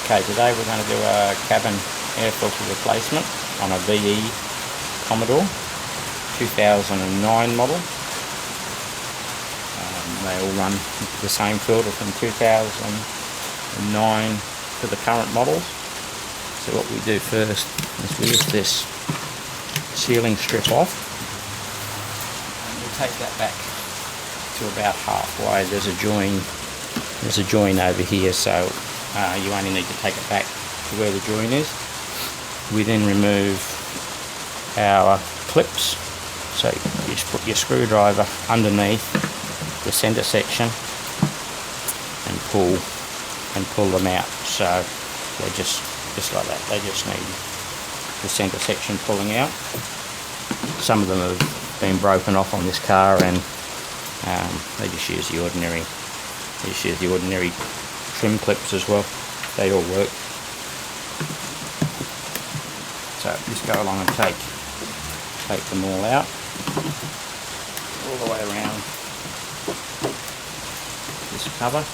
Okay, today we're going to do a cabin air filter replacement on a VE Commodore 2009 model. They all run the same filter from 2009 to the current models. So what we do first is we lift this sealing strip off and we take that back to about halfway. There's a join over here, so you only need to take it back to where the join is. We then remove our clips, so you just put your screwdriver underneath the centre section and pull them out. So they're just like that. They just need the centre section pulling out. Some of them have been broken off on this car, and they just use the ordinary. They just use the ordinary trim clips as well. They all work. So just go along and take them all out, all the way around this cover.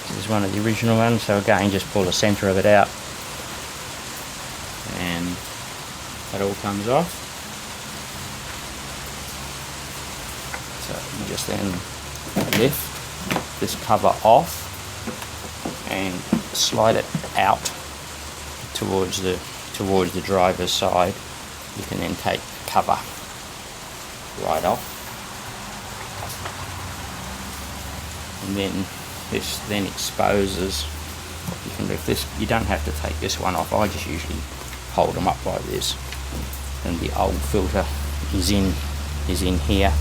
This is one of the original ones, so again just pull the centre of it out and that all comes off. So you just then lift this cover off and slide it out towards the driver's side. You can then take the cover right off, and then this then exposes. You can lift this. You don't have to take this one off. I just usually hold them up like this, and the old filter is in here.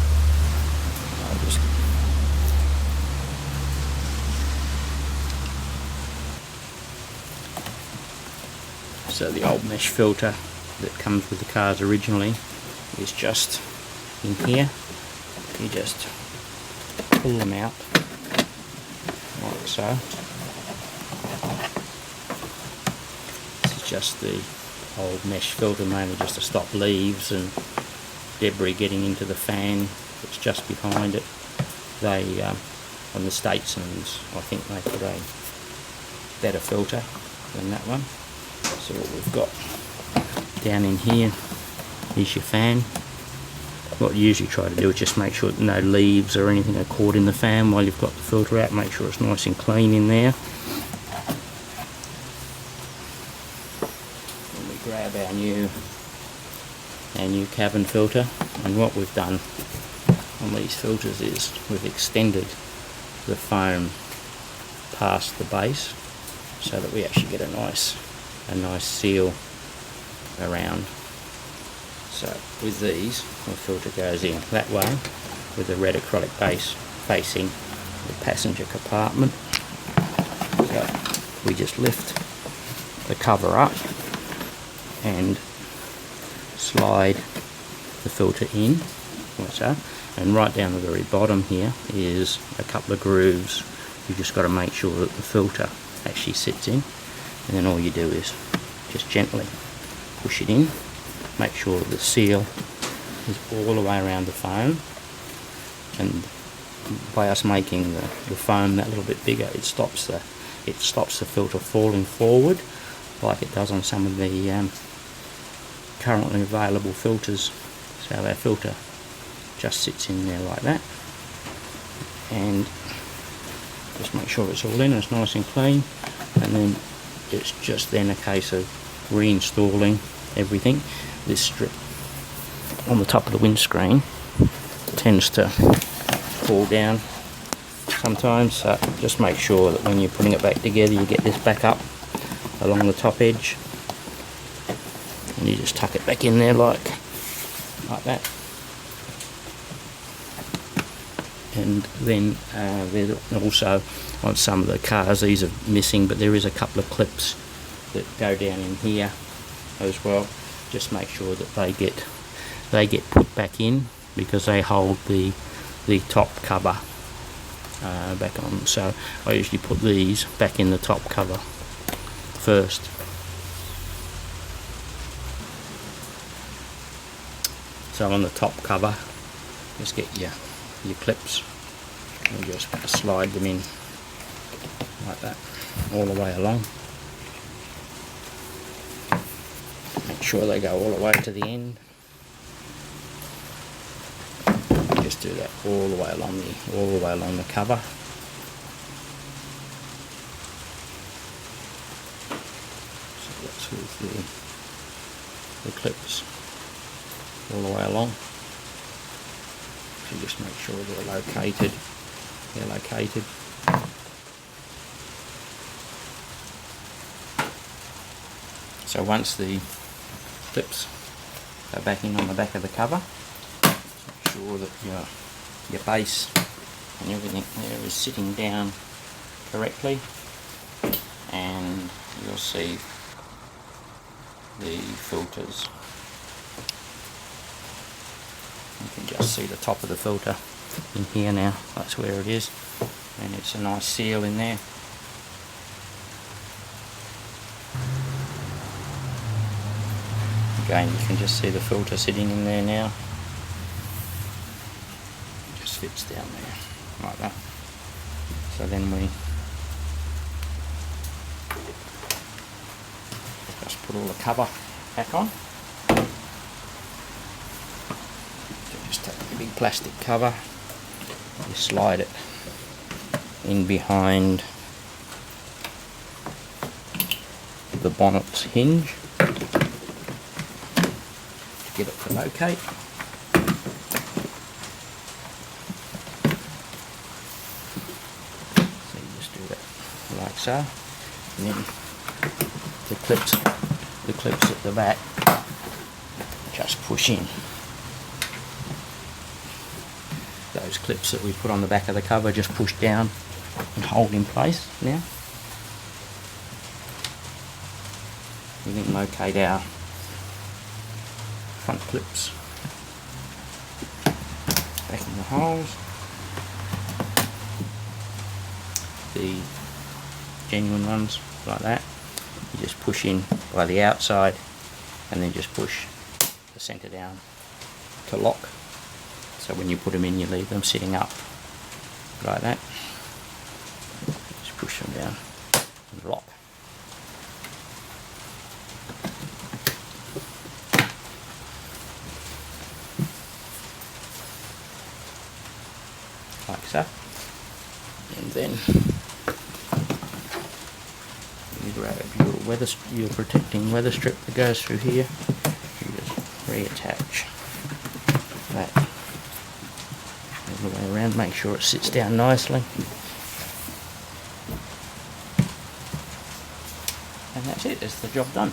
So the old mesh filter that comes with the cars originally is just in here. You just pull them out like so. This is just the old mesh filter, mainly just to stop leaves and debris getting into the fan that's just behind it. They on the Statesmans, I think they put a better filter than that one. So what we've got down in here is your fan. What you usually try to do is just make sure that no leaves or anything are caught in the fan while you've got the filter out. Make sure it's nice and clean in there. And we grab our new cabin filter, and what we've done on these filters is we've extended the foam past the base so that we actually get a nice seal around. So with these, the filter goes in that way with the red acrylic base facing the passenger compartment. So we just lift the cover up and slide the filter in like so, and right down the very bottom here is a couple of grooves. You've just got to make sure that the filter actually sits in, and then all you do is just gently push it in. Make sure that the seal is all the way around the foam, and by us making the foam that little bit bigger, it stops the filter falling forward like it does on some of the currently available filters. So our filter just sits in there like that, and just make sure it's all in and it's nice and clean, and then it's just then a case of reinstalling everything. This strip on the top of the windscreen tends to fall down sometimes, so just make sure that when you're putting it back together you get this back up along the top edge, and you just tuck it back in there like that. And then there's also on some of the cars, these are missing, but there is a couple of clips that go down in here as well. Just make sure that they get put back in, because they hold the top cover back on. So I usually put these back in the top cover first. So on the top cover, just get your your clips, and just slide them in like that all the way along. Make sure they go all the way to the end. Just do that all the way along the cover. So that's with the clips all the way along. So just make sure they're located. So once the clips go back in on the back of the cover, make sure that your base and everything there is sitting down correctly, and you'll see the filters. You can just see the top of the filter in here now. That's where it is, and it's a nice seal in there. Again, you can just see the filter sitting in there now. It just fits down there like that. So then we just put all the cover back on. So just take the big plastic cover, you slide it in behind the bonnet's hinge to get it to locate. So you just do that like so, and then the clips at the back just push in. Those clips that we put on the back of the cover just push down and hold in place now. We can locate our front clips back in the holes. The genuine ones like that, you just push in by the outside and then just push the centre down to lock. So when you put them in, you leave them sitting up like that. Just push them down and lock. Like so. And then you grab your protecting weather strip that goes through here. You just reattach that all the way around. Make sure it sits down nicely. And that's it. That's the job done.